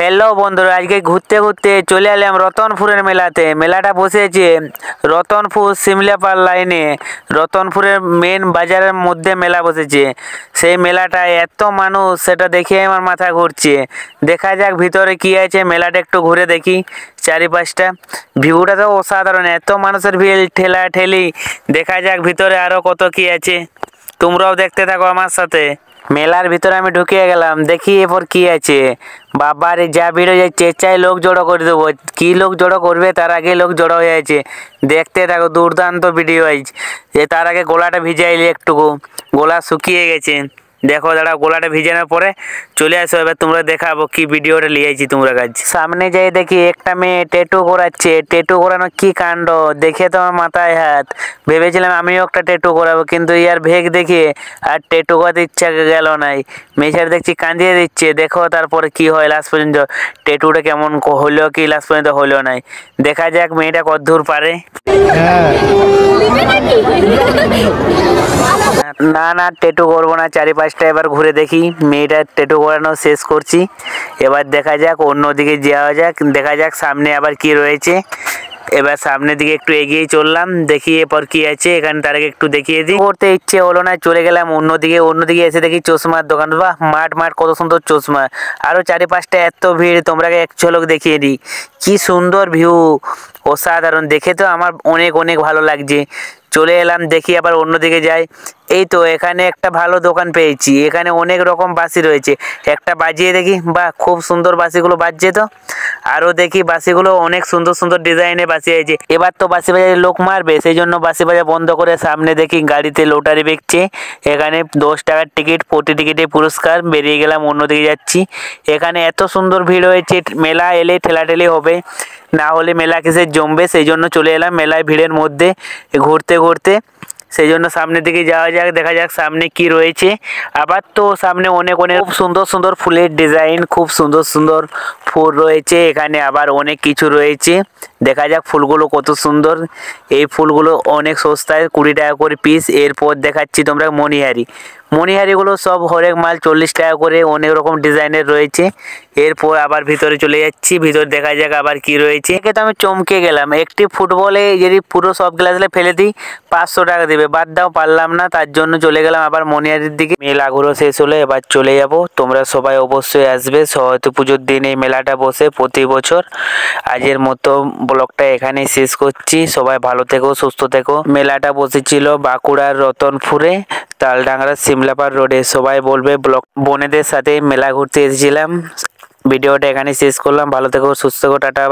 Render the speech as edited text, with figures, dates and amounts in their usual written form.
Hello বন্ধুরা, আজকে ঘুরতে ঘুরতে চলে এলাম রতনপুরের মেলাতে। মেলাটা বসেছে রতনপুর সিমলাপাল লাইনে। রতনপুরের মেন বাজারের মধ্যে মেলা বসেছে। সেই মেলাটা এত মানুষ, সেটা দেখে আমার মাথা ঘুরছে। দেখা যাক ভিতরে কি আছে, মেলাটা একটু ঘুরে দেখি চারিপাশটা। ভিউটা তো অসাধারণ, এত মানুষের ভিড়, ঠেলা ঠেলি। দেখা যাক ভিতরে আরো কত কি আছে, তোমরাও দেখতে থাকো আমার সাথে। মেলার ভিতরে আমি ঢুকিয়ে গেলাম, দেখি এরপর কি আছে। বাবারে যা ভিড় হয়ে যাচ্ছে, চাই লোক জড়ো করে দেবো। কি লোক জড়ো করবে, তার আগে লোক জড়ো হয়ে আছে। দেখতে থাকো, দুর্দান্ত ভিডিও আইজ। তার আগে গোলাটা ভিজাইলি একটুকু, গোলা শুকিয়ে গেছে। দেখো দাঁড়া, গোলাটা ভিজানোর পরে চলে আসো, এবার তোমরা দেখাবো কি ভিডিওটা লিয়েছি তোমরা কাছে। সামনে যাই দেখি একটা মেয়ে ট্যাটু করাচ্ছে। ট্যাটু করানো কি কাণ্ড, দেখে তো আমার মাথায় হাত। ভেবেছিলাম আমিও একটা ট্যাটু করাবো, কিন্তু ইয়ার ভেগ দেখে আর ট্যাটু করাতে ইচ্ছা গেল নাই। মেয়েটার দেখছি কাঁদিয়ে দিচ্ছে, দেখো তারপরে কি হয় লাস্ট পর্যন্ত। ট্যাটুটা কেমন হলো কি লাস্ট পর্যন্ত হলো নাই, দেখা যাক মেয়েটা কতদূর পারে। না না, ট্যাটু করবো না, চারিপাশটা এবার ঘুরে দেখি। মেয়েটার ট্যাটু করানো শেষ করছি, এবার দেখা যাক অন্যদিকে যাওয়া যাক। দেখা যাক সামনে আবার কি রয়েছে। এবার সামনের দিকে একটু এগিয়ে চললাম, দেখি এরপর কি আছে এখানে। তার আগে একটু দেখিয়ে দিই। করতে ইচ্ছে হলো না, চলে গেলাম অন্যদিকে। অন্যদিকে এসে দেখি চশমার দোকান। বাহ, মাঠ মাঠ কত সুন্দর চশমা। আরো চারিপাশটা এত ভিড়, তোমরা এক ঝলক দেখিয়ে দিই। কি সুন্দর ভিউ, অসাধারণ। দেখে তো আমার অনেক অনেক ভালো লাগছে। চলে এলাম, দেখি আবার অন্যদিকে যাই। এই তো এখানে একটা ভালো দোকান পেয়েছি, এখানে অনেক রকম বাঁশি রয়েছে। একটা বাজিয়ে দেখি, বাহ খুব সুন্দর বাঁশিগুলো বাজছে তো। আরো দেখি বাঁশিগুলো অনেক সুন্দর সুন্দর ডিজাইনে বাঁশি হয়েছে। এবার তো বাঁশি বাজারে লোক মারবে, সেই জন্য বাঁশি বাজা বন্ধ করে সামনে দেখি গাড়িতে লটারি বেচছে। এখানে 10 টাকার টিকিট, প্রতি টিকিটে পুরস্কার। বেরিয়ে গেলাম, অন্যদিকে যাচ্ছি। এখানে এত সুন্দর ভিড় হয়েছে, মেলা এলে ঠেলাঠেলি হবে, না হলে মেলা কিসে জমবে। সেই জন্য চলে এলাম মেলায় ভিড়ের মধ্যে ঘুরতে ঘুরতে। সেই জন্য সামনের দিকে যাওয়া যাক, দেখা যাক সামনে কি রয়েছে। আবার তো সামনে অনেক অনেক খুব সুন্দর সুন্দর ফুলের ডিজাইন, খুব সুন্দর সুন্দর ফুল রয়েছে এখানে। আবার অনেক কিছু রয়েছে, দেখা যাক ফুলগুলো কত সুন্দর। এই ফুলগুলো অনেক সস্তায়, 20 টাকা করে পিস। এরপর দেখাচ্ছি তোমরা মণিহারি। মণিহারিগুলো সব হরেক মাল 40 টাকা করে, অনেক রকম ডিজাইনের রয়েছে। এরপর আবার ভিতরে চলে যাচ্ছি, ভিতরে দেখা যাক আবার কি রয়েছে। একে তো আমি চমকে গেলাম, একটি ফুটবলে যদি পুরো সব গ্লাসগুলো ফেলে দিই 500 টাকা দেবে। বাদ দাও, পারলাম না, তার জন্য চলে গেলাম আবার মণিহারির দিকে। মেলাগুলো শেষ হলো, এবার চলে যাব। তোমরা সবাই অবশ্যই আসবে, সরস্বতী পুজোর দিন এই মেলাটা বসে প্রতি বছর। আজের মতো ব্লগটা এখানেই শেষ করছি। সবাই ভালো থেকো, সুস্থ থেকো। মেলাটা বসেছিল বাঁকুড়ার রতনপুরে, তালডাংরা সিমলাপাল রোডে। সবাই বলবে ব্লগ বোনেদের সাথে মেলা ঘুরতে এসেছিলাম। ভিডিওটা এখানে শেষ করলাম, ভালো থেকো, সুস্থ থেকো, টাটা।